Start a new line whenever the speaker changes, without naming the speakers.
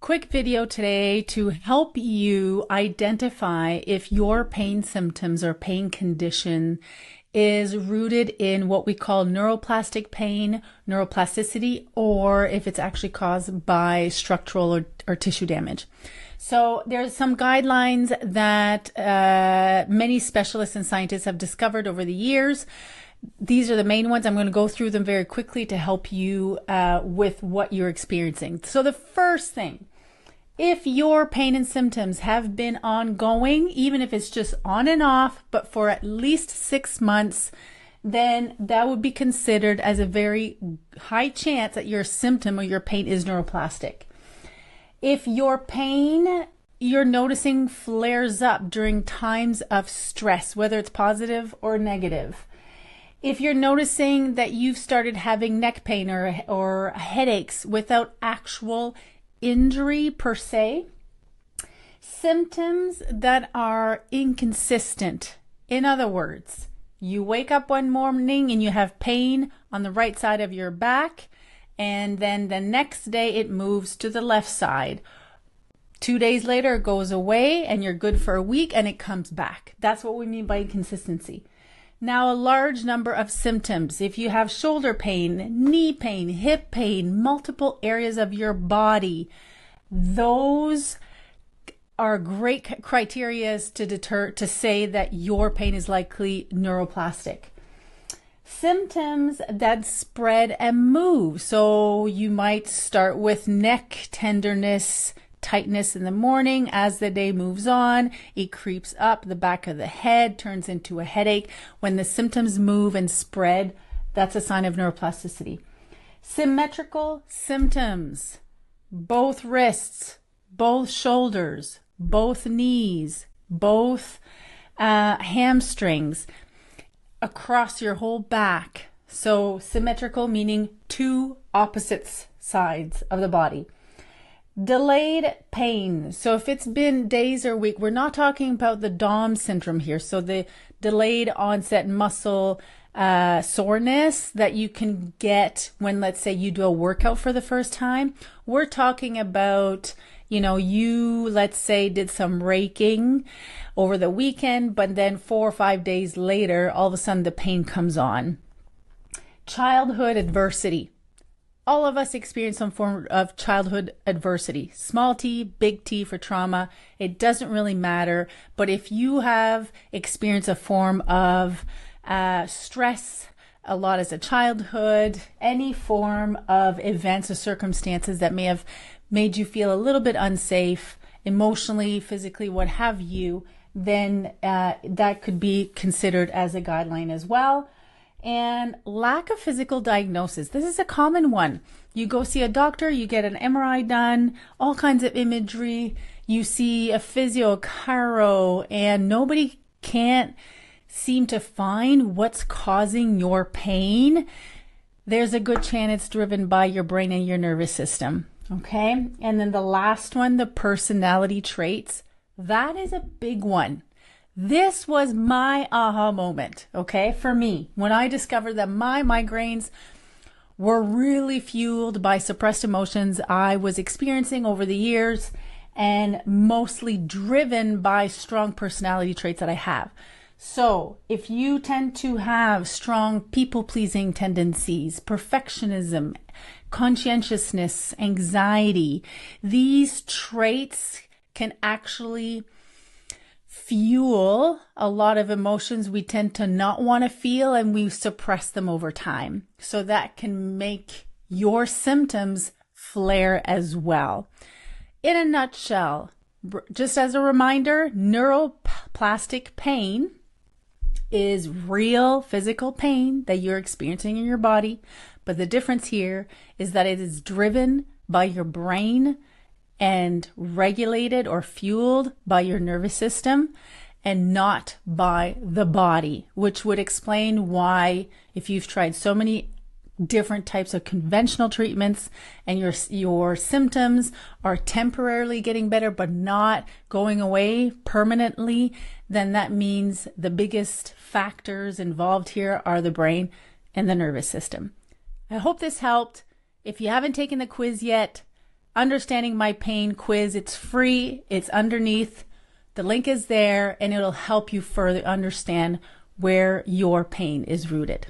quick video today to help you identify if your pain symptoms or pain condition is rooted in what we call neuroplastic pain, neuroplasticity, or if it's actually caused by structural or tissue damage. So there's some guidelines that many specialists and scientists have discovered over the years. These are the main ones. I'm going to go through them very quickly to help you with what you're experiencing. So the first thing, if your pain and symptoms have been ongoing, even if it's just on and off, but for at least 6 months, then that would be considered as a very high chance that your symptom or your pain is neuroplastic. If your pain you're noticing flares up during times of stress, whether it's positive or negative, if you're noticing that you've started having neck pain or headaches without actual injury per se, symptoms that are inconsistent. In other words, you wake up one morning and you have pain on the right side of your back, and then the next day it moves to the left side. 2 days later it goes away and you're good for a week and it comes back. That's what we mean by inconsistency. Now, a large number of symptoms, if you have shoulder pain, knee pain, hip pain, multiple areas of your body, those are great criteria to say that your pain is likely neuroplastic. Symptoms that spread and move. So you might start with neck tenderness, tightness in the morning. As the day moves on, it creeps up the back of the head, turns into a headache. When the symptoms move and spread, that's a sign of neuroplasticity. Symmetrical symptoms, both wrists, both shoulders, both knees, both hamstrings, across your whole back. So symmetrical meaning two opposite sides of the body. Delayed pain. So if it's been days or week, we're not talking about the DOM syndrome here. So the delayed onset muscle soreness that you can get when, let's say, you do a workout for the first time. We're talking about, you, let's say, did some raking over the weekend, but then 4 or 5 days later, all of a sudden the pain comes on. Childhood adversity. All of us experience some form of childhood adversity. Small t, big T for trauma. It doesn't really matter. But if you have experienced a form of stress a lot as a childhood, any form of events or circumstances that may have made you feel a little bit unsafe, emotionally, physically, what have you, then that could be considered as a guideline as well. And lack of physical diagnosis. This is a common one. You go see a doctor, you get an MRI done, all kinds of imagery. You see a physio, chiro, and nobody can't seem to find what's causing your pain. There's a good chance it's driven by your brain and your nervous system. Okay. And then the last one, the personality traits. That is a big one. This was my aha moment, okay, for me, when I discovered that my migraines were really fueled by suppressed emotions I was experiencing over the years and mostly driven by strong personality traits that I have. So if you tend to have strong people-pleasing tendencies, perfectionism, conscientiousness, anxiety, these traits can actually fuel a lot of emotions we tend to not want to feel, and we suppress them over time. So that can make your symptoms flare as well. In a nutshell, just as a reminder, neuroplastic pain is real physical pain that you're experiencing in your body. But the difference here is that it is driven by your brain and regulated or fueled by your nervous system and not by the body, which would explain why, if you've tried so many different types of conventional treatments and your symptoms are temporarily getting better but not going away permanently, then that means the biggest factors involved here are the brain and the nervous system. I hope this helped. If you haven't taken the quiz yet, Understanding My Pain quiz. It's free. It's underneath. The link is there, and it'll help you further understand where your pain is rooted.